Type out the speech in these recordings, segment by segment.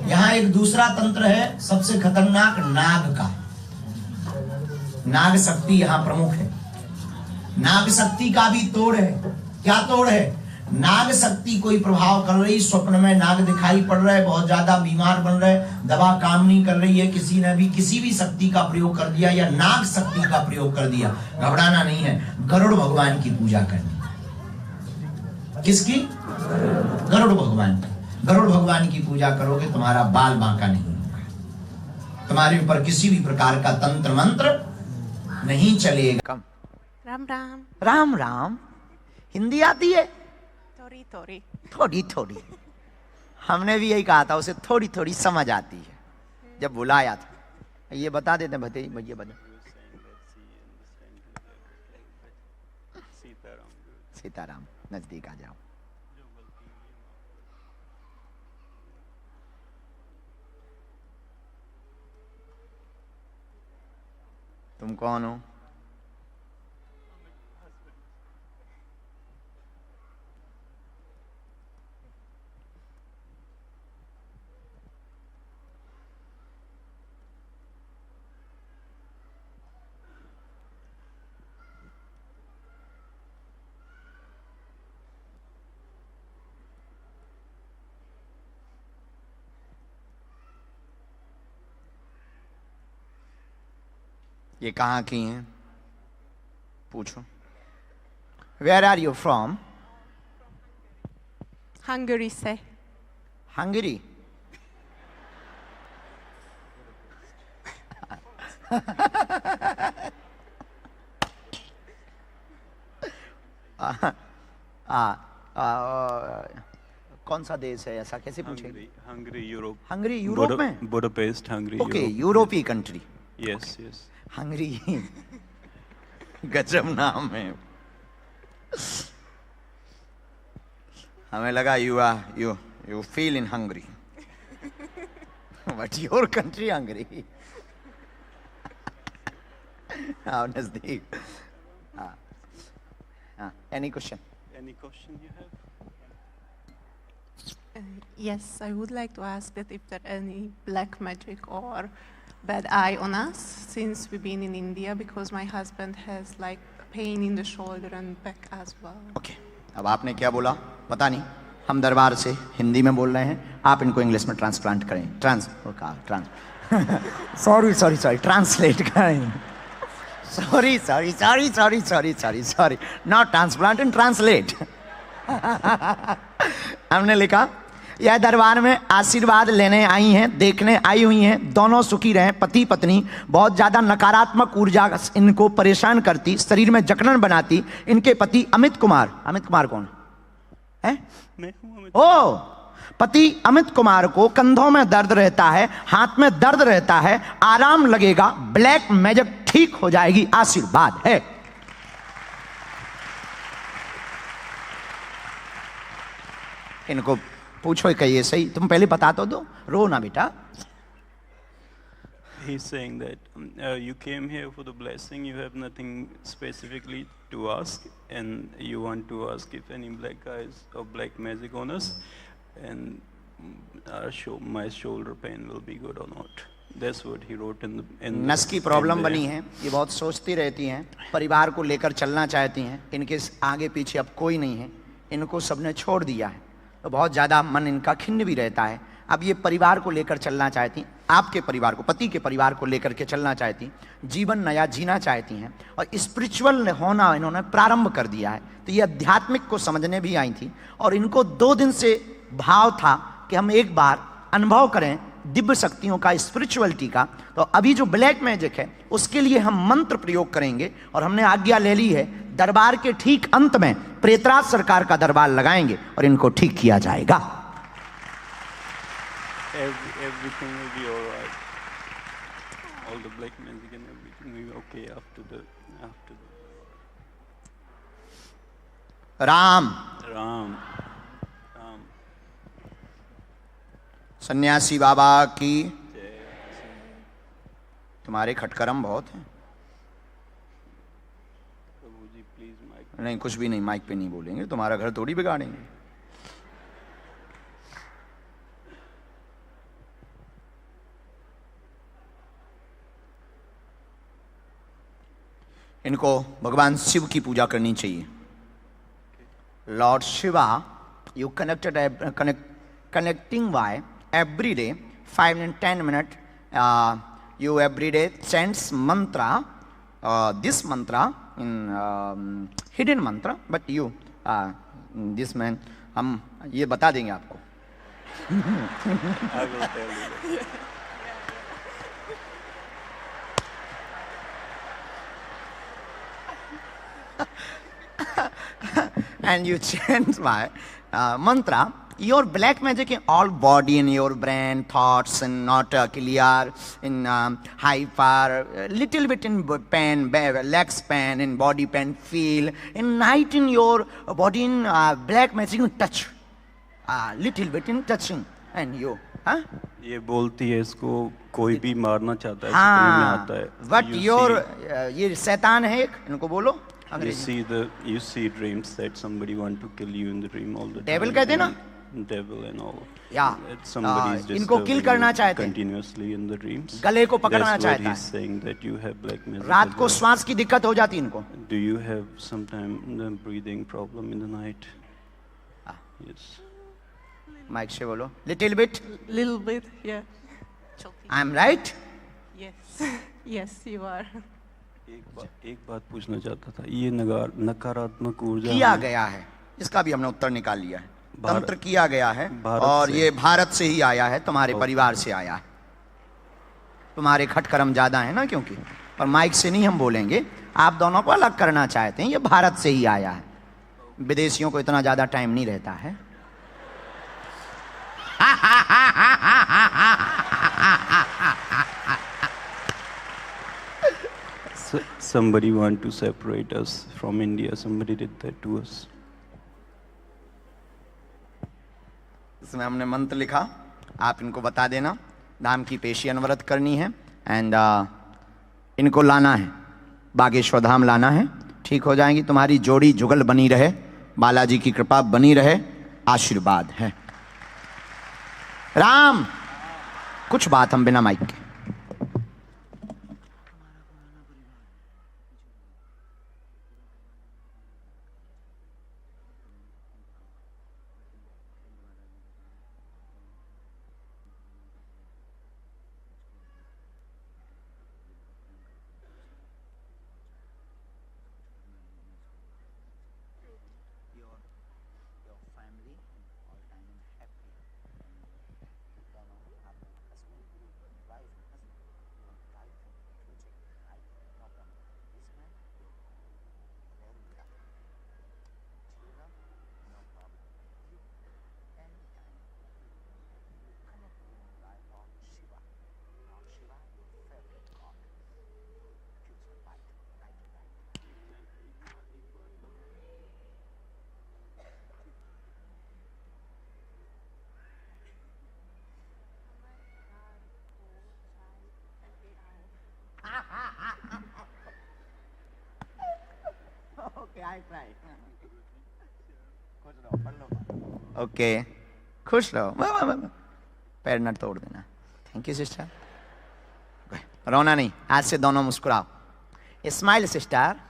यहां एक दूसरा तंत्र है सबसे खतरनाक, नाग का। नाग शक्ति यहां प्रमुख है। नाग शक्ति का भी तोड़ है। क्या तोड़ है? नाग शक्ति कोई प्रभाव कर रही, स्वप्न में नाग दिखाई पड़ रहा है, बहुत ज्यादा बीमार बन रहे, दवा काम नहीं कर रही है, किसी ने भी किसी भी शक्ति का प्रयोग कर दिया या नाग शक्ति का प्रयोग कर दिया, घबराना नहीं है। गरुड़ भगवान की पूजा करनी। किसकी? गरुड़ भगवान की। गरुड़ भगवान की पूजा करोगे तुम्हारा बाल बांका नहीं होगा, तुम्हारे ऊपर किसी भी प्रकार का तंत्र मंत्र नहीं चलेगा। राम राम। राम राम। हिंदी आती है? थोड़ी थोड़ी। थोड़ी थोड़ी। हमने भी यही कहा था, उसे थोड़ी थोड़ी समझ आती है जब बुलाया था। ये बता देते भतीज भैया, बता। सीताराम। नजदीक आ जाओ। तुम कौन हो? ये कहाँ की हैं? पूछो। Where are you from? Hungary से। हंगरी? कौन सा देश है ऐसा? कैसे पूछेंगे? Hungary, Europe. हंगरी यूरोप में? Budapest, Hungary. ओके, यूरोपीय कंट्री। Yes yes. हंगरी। गजब नाम है। हमें लगा you feel in Hungary, but your country Hungary. आओ नजदीक। Any question? Any question you have? Yes, I would like to ask that if there any black magic or bad eye on us since we've been in India, because my husband has like pain in the shoulder and back as well. Okay, अब आपने क्या बोला पता नहीं, हम दरबार से हिंदी में बोल रहे हैं, आप इनको इंग्लिश में ट्रांसप्लांट करें। सॉरी ट्रांसलेट करें। Sorry not transplant and translate. हमने लिखा यह दरबार में आशीर्वाद लेने आई हैं, देखने आई हुई हैं, दोनों सुखी रहें। पति पत्नी बहुत ज़्यादा नकारात्मक ऊर्जा इनको परेशान करती, शरीर में जकड़न बनाती। इनके पति अमित कुमार कौन है? ओ, पति अमित कुमार को कंधों में दर्द रहता है, हाथ में दर्द रहता है, आराम लगेगा, ब्लैक मैजिक ठीक हो जाएगी, आशीर्वाद है। इनको पूछो कहिए सही, तुम पहले बता तो दो, रो ना बेटा। He's saying that you came here for the blessing, you have nothing specifically to ask, and you want to ask if any black eyes or black magic on us, and my shoulder pain will be good or not. That's what he wrote in the नस की problem बनी है, ये बहुत सोचती रहती हैं, परिवार को लेकर चलना चाहती हैं, इनके आगे पीछे अब कोई नहीं है, इनको सबने छोड़ दिया है, तो बहुत ज़्यादा मन इनका खिन्न भी रहता है। अब ये परिवार को लेकर चलना चाहती, आपके परिवार को, पति के परिवार को लेकर के चलना चाहती, जीवन नया जीना चाहती हैं, और स्पिरिचुअल होना इन्होंने प्रारंभ कर दिया है। तो ये आध्यात्मिक को समझने भी आई थी, और इनको 2 दिन से भाव था कि हम एक बार अनुभव करें दिव्य शक्तियों का, स्पिरिचुअलिटी का। तो अभी जो ब्लैक मैजिक है उसके लिए हम मंत्र प्रयोग करेंगे, और हमने आज्ञा ले ली है, दरबार के ठीक अंत में प्रेतराज सरकार का दरबार लगाएंगे और इनको ठीक किया जाएगा। Everything will be all right. All the black magic and everything will be okay after the. Ram सन्यासी बाबा की। तुम्हारे खटकरम बहुत हैं। प्रभु जी प्लीज माइक। नहीं, कुछ भी नहीं, माइक पे नहीं बोलेंगे, तुम्हारा घर थोड़ी बिगाड़ेंगे। इनको भगवान शिव की पूजा करनी चाहिए। Lord Shiva, you connecting by every day 5 and 10 minutes. You every day chants mantra, this mantra in hidden mantra, but you this man, हम ये बता देंगे आपको। I will tell you that. And you chant my mantra, your black magic in all body, in your brain, thoughts, and not clear, in hyper, little bit in pain, legs pain, in body pain, feel, in night in your body in black magic, you touch, little bit in touching, and you, huh? ये बोलती है इसको कोई भी मारना चाहता है समझ में आता है। But You your see- ये शैतान है एक, इनको बोलो You अंग्रेजी। you see dreams that somebody want to kill you in the dream all the time. Devil कहते ना? Devil and all. Yeah. That somebody is इनको kill disturbing करना you चाहते हैं। continuously in the dreams. गले को पकड़ना That's what चाहता he's है। saying, that you have black magic. रात as को well. श्वास की दिक्कत हो जाती इनको। Do you have sometime the breathing problem in the night? Yes. Mike से बोलो, little bit, Little bit, yeah. Choking. I am right? Yes, yes, you are. एक बात पूछना चाहता था, ये नकारात्मक ऊर्जा किया हमें- गया है, इसका भी हमने उत्तर निकाल लिया है। भारत- तंत्र किया गया है भारत और से। ये भारत से ही आया है, तुम्हारे परिवार से आया है। तुम्हारे खटकर्म ज्यादा है ना, क्योंकि और माइक से नहीं हम बोलेंगे, आप दोनों को अलग करना चाहते हैं। ये भारत से ही आया है, विदेशियों को इतना ज्यादा टाइम नहीं रहता है। Somebody want to separate us from India. Somebody did that to us. इसमें हमने मंत्र लिखा, आप इनको बता देना। नाम की पेशी अनवरत करनी है एंड इनको लाना है, बागेश्वर धाम लाना है। ठीक हो जाएंगी, तुम्हारी जोड़ी जुगल बनी रहे, बालाजी की कृपा बनी रहे, आशीर्वाद है। राम, कुछ बात हम बिना माइक के। ओके, खुश रहो, पैर न तोड़ देना। Thank you sister. रोना नहीं, आज से दोनों मुस्कुराओ। Smile sister.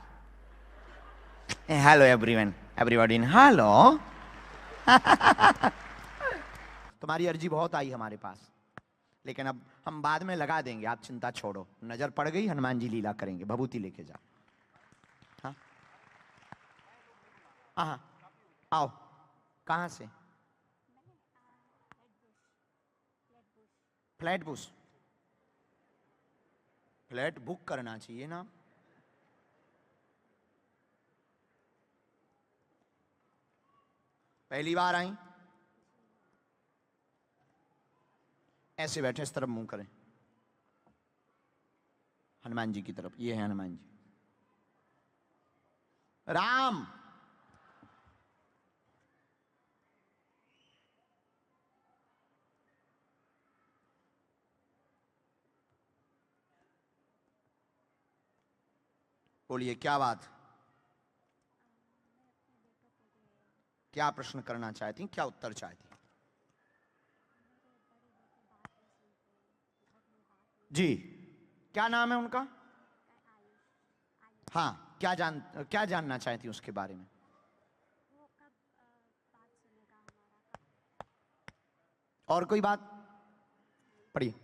Hello everyone, everybody, hello. तुम्हारी अर्जी बहुत आई हमारे पास, लेकिन अब हम बाद में लगा देंगे, आप चिंता छोड़ो। नजर पड़ गई, हनुमान जी लीला करेंगे, भभूति लेके जाओ। हाँ हाँ, आओ। कहाँ से? फ्लैट बुश, फ्लैट बुक करना चाहिए ना। पहली बार आई? ऐसे बैठे, इस तरफ मुंह करें, हनुमान जी की तरफ। ये है हनुमान जी। राम, बोलिए क्या बात, क्या प्रश्न करना चाहती हैं, क्या उत्तर चाहती हैं? जी, क्या नाम है उनका? हाँ, क्या जानना चाहती हैं उसके बारे में? वो कब बात सुनेगा हमारा? और कोई बात? पढ़िए।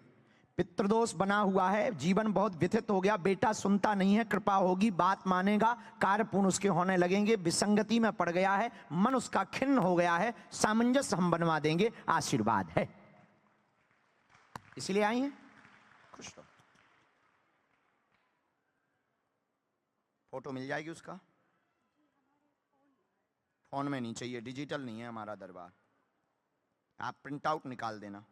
पितृदोष बना हुआ है, जीवन बहुत व्यथित हो गया, बेटा सुनता नहीं है, कृपा होगी, बात मानेगा, कार्य पूर्ण उसके होने लगेंगे, विसंगति में पड़ गया है, मन उसका खिन्न हो गया है, सामंजस्य हम बनवा देंगे, आशीर्वाद है। इसलिए आई हैं? खुश रहो। फोटो मिल जाएगी उसका? फोन में नहीं चाहिए, डिजिटल नहीं है हमारा दरबार। आप प्रिंट आउट निकाल देना।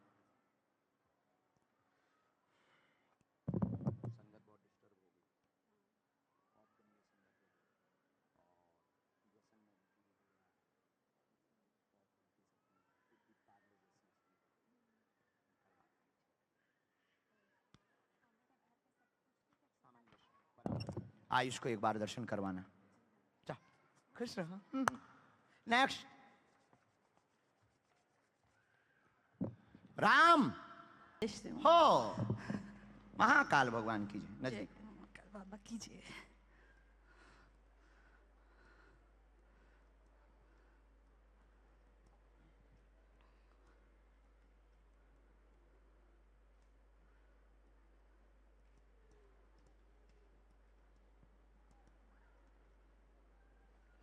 संगत बहुत डिस्टर्ब हो गई। आयुष को एक बार दर्शन करवाना। जा, खुश रहो। नेक्स्ट। राम हो, महाकाल भगवान कीजिए नजदीक। बाबा कीजिए।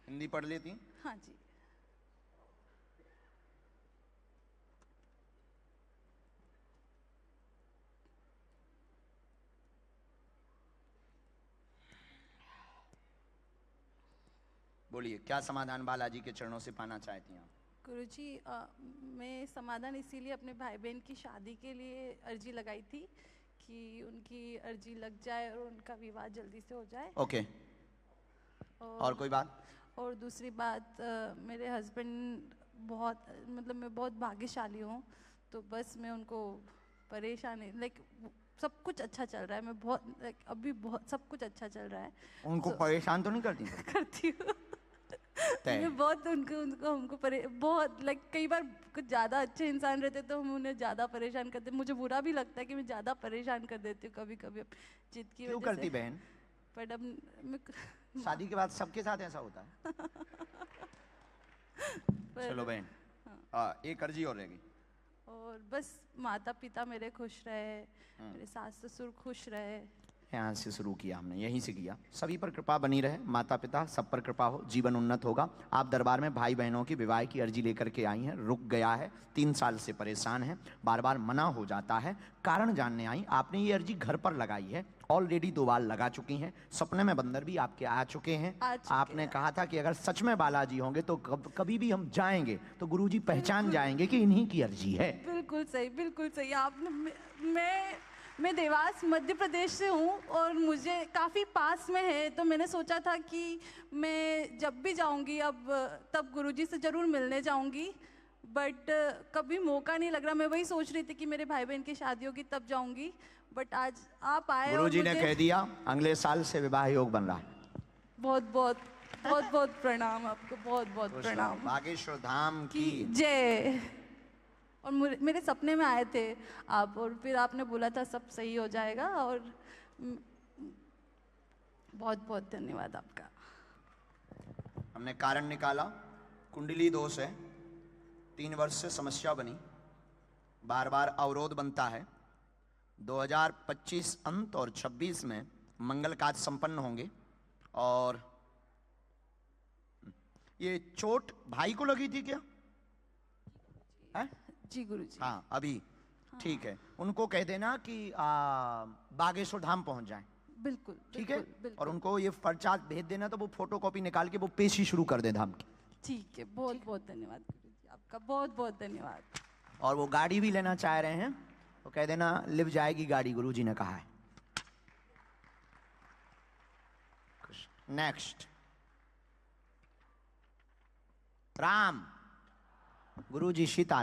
हिंदी पढ़ लेती? हाँ जी। बोलिए, क्या समाधान बालाजी के चरणों से पाना चाहती हैं आप? गुरुजी, मैं समाधान इसीलिए अपने भाई बहन की शादी के लिए अर्जी लगाई थी कि उनकी अर्जी लग जाए और उनका विवाह जल्दी से हो जाए। ओके। और कोई बात? और दूसरी बात, मेरे हस्बैंड बहुत, मतलब मैं बहुत भाग्यशाली हूँ, तो बस मैं उनको परेशानी, लाइक सब कुछ अच्छा चल रहा है, मैं बहुत लाइक अभी बहुत सब कुछ अच्छा चल रहा है। उनको परेशान तो नहीं करती? करती हूँ। मैं बहुत उनको हमको बहुत लाइक कई बार कुछ ज़्यादा अच्छे इंसान रहते तो हम उन्हें ज़्यादा परेशान करते, मुझे बुरा भी लगता है कि मैं ज़्यादा परेशान कर देती हूँ कभी कभी जिद की क्यों वजह करती से। बहन? बट अब मैं शादी के बाद सबके साथ ऐसा होता है। चलो बहन, एक अर्जी और रहेगी। और बस माता पिता मेरे खुश रहे, मेरे सास ससुर खुश रहे। यहाँ से शुरू किया हमने, यहीं से किया। सभी पर कृपा बनी रहे, माता पिता सब पर कृपा हो, जीवन उन्नत होगा। आप दरबार में भाई बहनों की विवाह की अर्जी लेकर के आई हैं, रुक गया है, 3 साल से परेशान है, बार बार मना हो जाता है, कारण जानने आई। आपने ये अर्जी घर पर लगाई है, ऑलरेडी 2 बार लगा चुकी हैं, सपने में बंदर भी आपके आ चुके हैं। आपने कहा था कि अगर सच में बालाजी होंगे तो कभी भी हम जाएंगे तो गुरुजी पहचान जाएंगे कि इन्हीं की अर्जी है। बिल्कुल सही, बिल्कुल सही। आपने मैं देवास मध्य प्रदेश से हूँ और मुझे काफ़ी पास में है, तो मैंने सोचा था कि मैं जब भी जाऊँगी अब तब गुरुजी से ज़रूर मिलने जाऊँगी, बट कभी मौका नहीं लग रहा। मैं वही सोच रही थी कि मेरे भाई बहन की शादी होगी तब जाऊँगी, बट आज आप आए। गुरुजी ने कह दिया अगले साल से विवाह योग बन रहा है। बहुत बहुत बहुत बहुत प्रणाम आपको, बहुत बहुत प्रणाम। बागेश्वर धाम की जय। और मेरे सपने में आए थे आप, और फिर आपने बोला था सब सही हो जाएगा, और बहुत बहुत धन्यवाद आपका। हमने कारण निकाला, कुंडली दोष है, 3 वर्ष से समस्या बनी, बार बार अवरोध बनता है। 2025 अंत और 26 में मंगल कार्य संपन्न होंगे। और ये चोट भाई को लगी थी क्या? है? जी गुरुजी। हाँ अभी ठीक है। उनको कह देना कि बागेश्वर धाम पहुंच जाएं। बिल्कुल ठीक है। बिल्कुल। और उनको ये पर्चा भेज देना तो वो फोटोकॉपी निकाल के वो पेशी शुरू कर दे धाम की। ठीक है, बहुत बहुत धन्यवाद गुरुजी आपका, बहुत बहुत धन्यवाद। और वो गाड़ी भी लेना चाह रहे हैं तो कह देना लिव जाएगी गाड़ी, गुरुजी ने कहा है। नेक्स्ट। राम। गुरुजी सीता